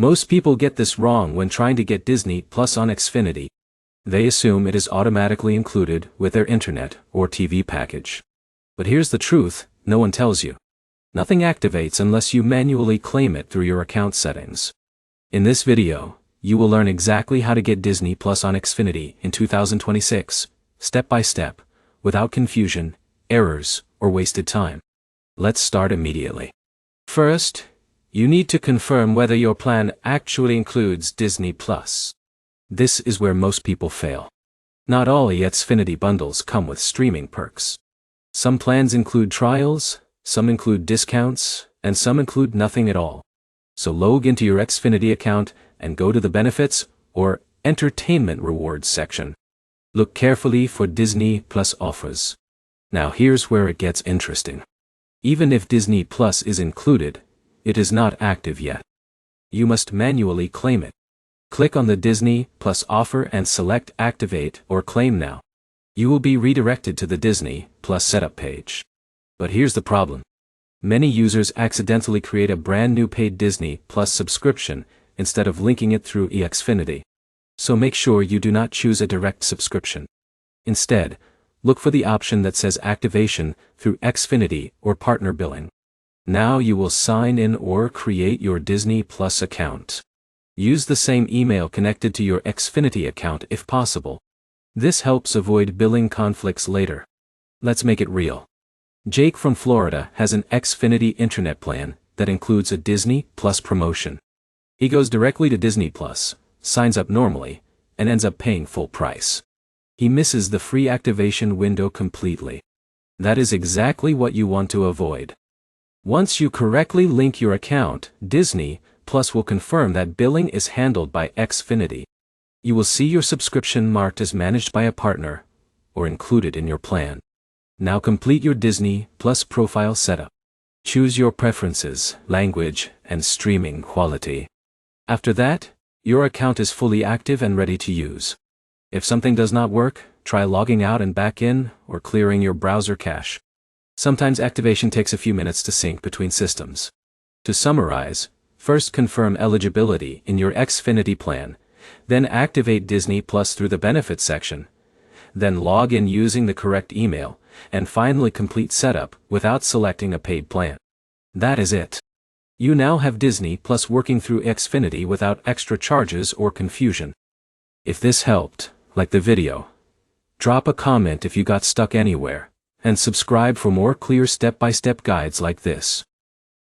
Most people get this wrong when trying to get Disney Plus on Xfinity. They assume it is automatically included with their internet or TV package. But here's the truth, no one tells you. Nothing activates unless you manually claim it through your account settings. In this video, you will learn exactly how to get Disney Plus on Xfinity in 2026, step by step, without confusion, errors, or wasted time. Let's start immediately. First, you need to confirm whether your plan actually includes Disney Plus. This is where most people fail. Not all Xfinity bundles come with streaming perks. Some plans include trials, some include discounts, and some include nothing at all. So log into your Xfinity account and go to the Benefits or Entertainment Rewards section. Look carefully for Disney Plus offers. Now here's where it gets interesting. Even if Disney Plus is included, it is not active yet. You must manually claim it. Click on the Disney Plus offer and select Activate or Claim Now. You will be redirected to the Disney Plus setup page. But here's the problem. Many users accidentally create a brand new paid Disney Plus subscription instead of linking it through Xfinity. So make sure you do not choose a direct subscription. Instead, look for the option that says Activation through Xfinity or Partner Billing. Now you will sign in or create your Disney Plus account. Use the same email connected to your Xfinity account if possible. This helps avoid billing conflicts later. Let's make it real. Jake from Florida has an Xfinity internet plan that includes a Disney Plus promotion. He goes directly to Disney Plus, signs up normally, and ends up paying full price. He misses the free activation window completely. That is exactly what you want to avoid. Once you correctly link your account, Disney Plus will confirm that billing is handled by Xfinity. You will see your subscription marked as managed by a partner or included in your plan. Now complete your Disney Plus profile setup. Choose your preferences, language, and streaming quality. After that, your account is fully active and ready to use. If something does not work, try logging out and back in or clearing your browser cache. Sometimes activation takes a few minutes to sync between systems. To summarize, first confirm eligibility in your Xfinity plan, then activate Disney Plus through the Benefits section, then log in using the correct email, and finally complete setup without selecting a paid plan. That is it. You now have Disney Plus working through Xfinity without extra charges or confusion. If this helped, like the video. Drop a comment if you got stuck anywhere, and subscribe for more clear step-by-step guides like this.